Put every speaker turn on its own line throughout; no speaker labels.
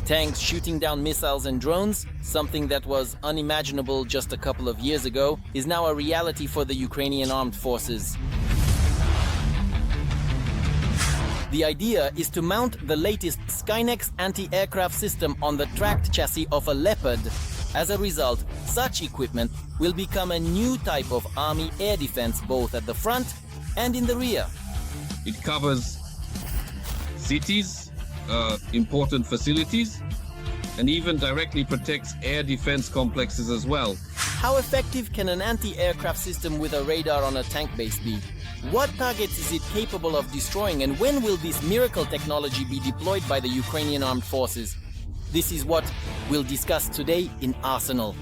Tanks shooting down missiles and drones, something that was unimaginable just a couple of years ago, is now a reality for the Ukrainian armed forces. The idea is to mount the latest Skynex anti-aircraft system on the tracked chassis of a Leopard. As a result, such equipment will become a new type of army air defense both at the front and in the rear.
It covers cities, important facilities, and even directly protects air defense complexes as well.
How effective can an anti-aircraft system with a radar on a tank base be? What targets is it capable of destroying, and when will this miracle technology be deployed by the Ukrainian armed forces? This is what we'll discuss today in Arsenal.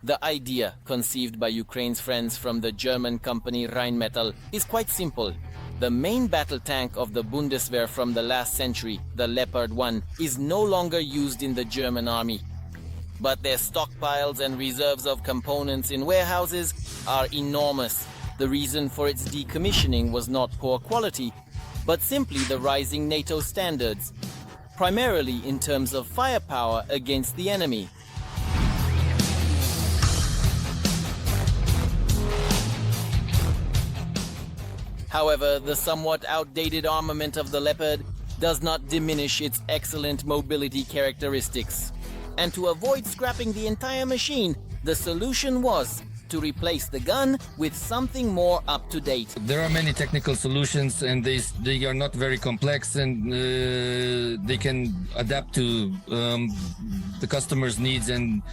The idea, conceived by Ukraine's friends from the German company Rheinmetall, is quite simple. The main battle tank of the Bundeswehr from the last century, the Leopard 1, is no longer used in the German army. But their stockpiles and reserves of components in warehouses are enormous. The reason for its decommissioning was not poor quality, but simply the rising NATO standards, primarily in terms of firepower against the enemy. However, the somewhat outdated armament of the Leopard does not diminish its excellent mobility characteristics. And to avoid scrapping the entire machine, the solution was to replace the gun with something more up-to-date.
There are many technical solutions, and they are not very complex, and they can adapt to the customer's needs and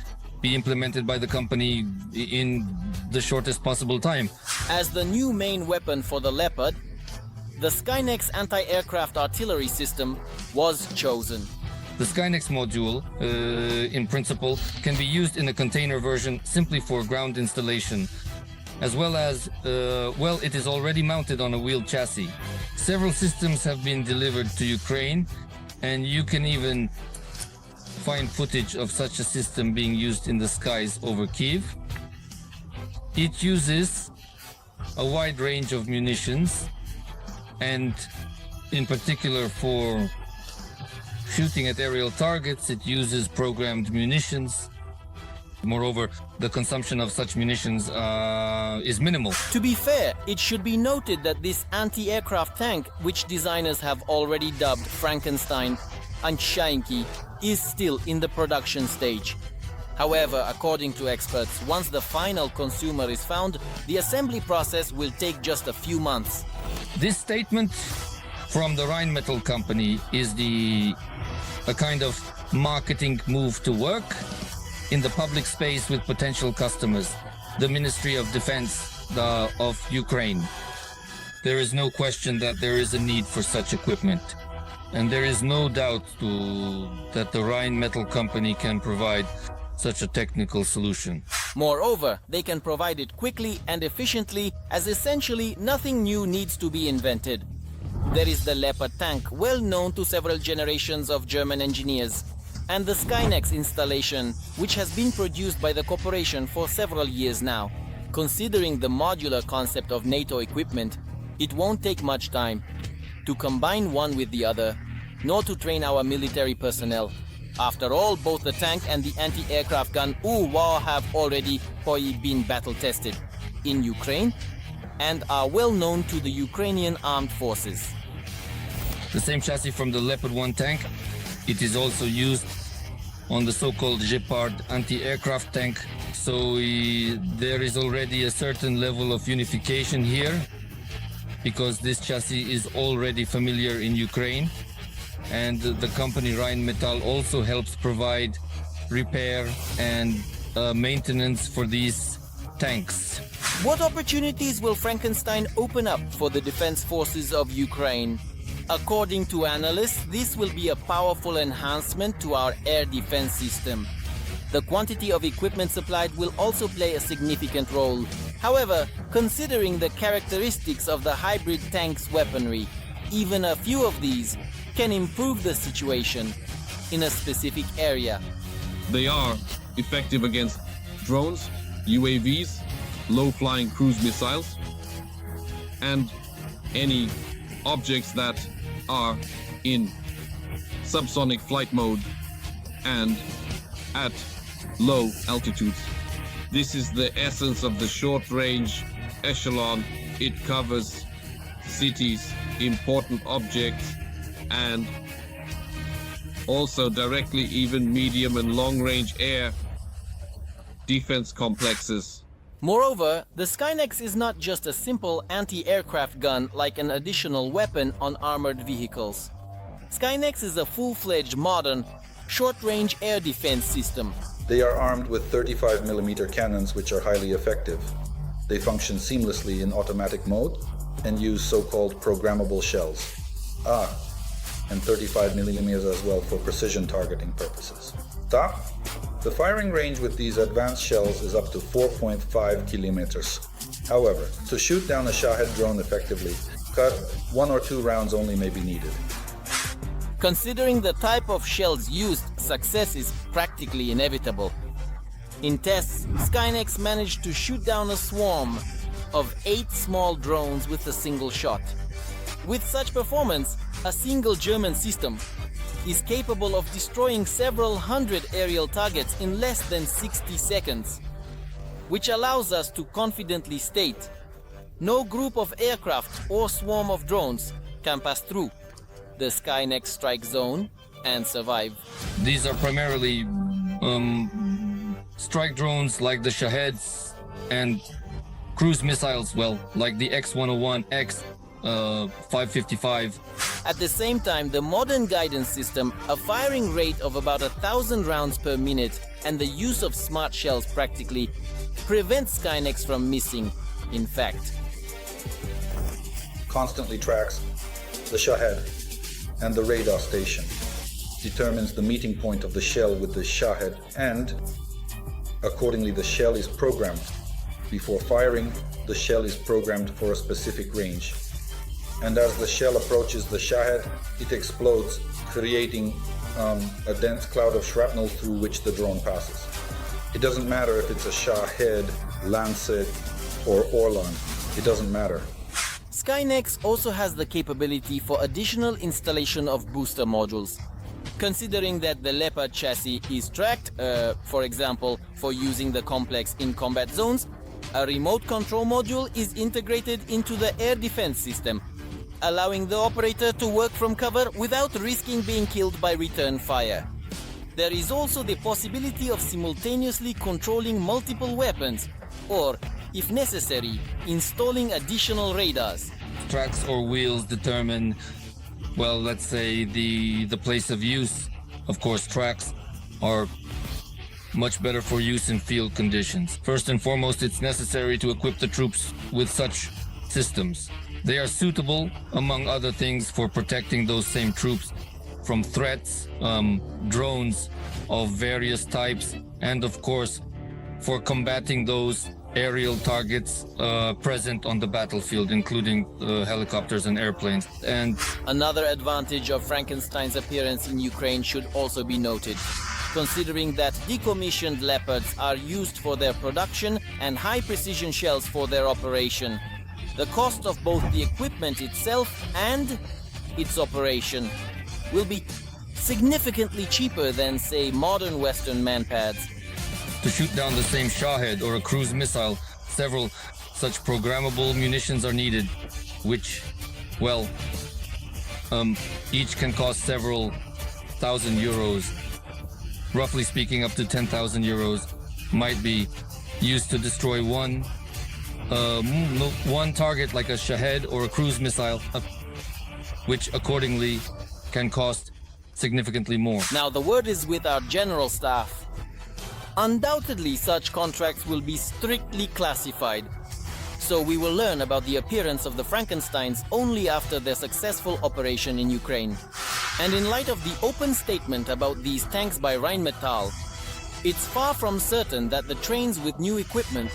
be implemented by the company in the shortest possible time.
As the new main weapon for the Leopard, the Skynex anti-aircraft artillery system was chosen.
The Skynex module, in principle, can be used in a container version simply for ground installation, as well as, it is already mounted on a wheeled chassis. Several systems have been delivered to Ukraine, and you can even find footage of such a system being used in the skies over Kyiv. It uses a wide range of munitions, and in particular for shooting at aerial targets, it uses programmed munitions. Moreover, the consumption of such munitions is minimal.
To be fair, it should be noted that this anti-aircraft tank, which designers have already dubbed Frankenstein and Skynex, is still in the production stage. However, according to experts, once the final consumer is found, the assembly process will take just a few months.
This statement from the Rheinmetall company is a kind of marketing move to work in the public space with potential customers, the Ministry of Defense of Ukraine. There is no question that there is a need for such equipment, and there is no doubt that the Rheinmetall company can provide such a technical solution.
Moreover, they can provide it quickly and efficiently, as essentially nothing new needs to be invented. There is the Leopard tank, well known to several generations of German engineers, and the Skynex installation, which has been produced by the corporation for several years now. Considering the modular concept of NATO equipment, it won't take much time to combine one with the other, nor to train our military personnel. After all, both the tank and the anti-aircraft gun have already been battle-tested in Ukraine and are well known to the Ukrainian armed forces.
The same chassis from the Leopard 1 tank, it is also used on the so-called Leopard anti-aircraft tank. So there is already a certain level of unification here, because this chassis is already familiar in Ukraine. And the company Rheinmetall also helps provide repair and maintenance for these tanks.
What opportunities will Frankenstein open up for the defense forces of Ukraine? According to analysts, this will be a powerful enhancement to our air defense system. The quantity of equipment supplied will also play a significant role. However, considering the characteristics of the hybrid tank's weaponry, even a few of these can improve the situation in a specific area.
They are effective against drones, UAVs, low-flying cruise missiles, and any objects that are in subsonic flight mode and at low altitudes. This is the essence of the short-range echelon. It covers cities, important objects, and also directly even medium and long-range air defense complexes.
Moreover, the Skynex is not just a simple anti-aircraft gun like an additional weapon on armored vehicles. Skynex is a full-fledged modern, short-range air defense system.
They are armed with 35mm cannons which are highly effective. They function seamlessly in automatic mode and use so-called programmable shells. And 35mm as well for precision targeting purposes. The firing range with these advanced shells is up to 4.5 kilometers. However, to shoot down a Shahed drone effectively, 1 or 2 rounds only may be needed.
Considering the type of shells used, success is practically inevitable. In tests, Skynex managed to shoot down a swarm of 8 small drones with a single shot. With such performance, a single German system is capable of destroying several hundred aerial targets in less than 60 seconds, which allows us to confidently state, no group of aircraft or swarm of drones can pass through the Skynex strike zone and survive.
These are primarily strike drones like the Shaheds and cruise missiles, well, like the X-101, X-555.
At the same time, the modern guidance system, a firing rate of about 1,000 rounds per minute, and the use of smart shells practically prevents Skynex from missing, in fact.
Constantly tracks the Shahed and the radar station, determines the meeting point of the shell with the Shahed, and accordingly the shell is programmed. Before firing, the shell is programmed for a specific range. And as the shell approaches the Shahed, it explodes, creating a dense cloud of shrapnel through which the drone passes. It doesn't matter if it's a Shahed, Lancet, or Orlan. It doesn't matter.
Skynex also has the capability for additional installation of booster modules. Considering that the Leopard chassis is tracked, for example, for using the complex in combat zones, a remote control module is integrated into the air defense system, allowing the operator to work from cover without risking being killed by return fire. There is also the possibility of simultaneously controlling multiple weapons, or, if necessary, installing additional radars.
Tracks or wheels determine, well, let's say the place of use. Of course, tracks are much better for use in field conditions. First and foremost, it's necessary to equip the troops with such systems. They are suitable, among other things, for protecting those same troops from threats, drones of various types, and of course, for combating those aerial targets present on the battlefield, including helicopters and airplanes. And
another advantage of Frankenstein's appearance in Ukraine should also be noted, considering that decommissioned Leopards are used for their production and high-precision shells for their operation. The cost of both the equipment itself and its operation will be significantly cheaper than, say, modern Western manpads.
to shoot down the same Shahed or a cruise missile, several such programmable munitions are needed, which, well, each can cost several thousand euros. Roughly speaking, up to 10,000 euros might be used to destroy one target like a Shahed or a cruise missile, which accordingly can cost significantly more.
Now the word is with our general staff. Undoubtedly, such contracts will be strictly classified. So we will learn about the appearance of the Frankensteins only after their successful operation in Ukraine. And in light of the open statement about these tanks by Rheinmetall, it's far from certain that the trains with new equipment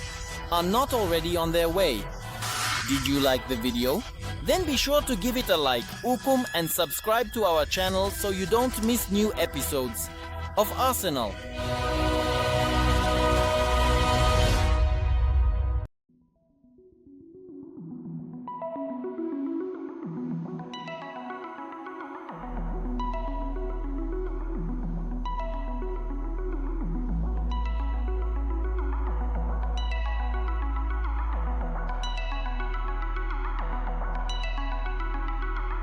are not already on their way. Did you like the video? Then be sure to give it a like, ukum, and subscribe to our channel so you don't miss new episodes of Arsenal.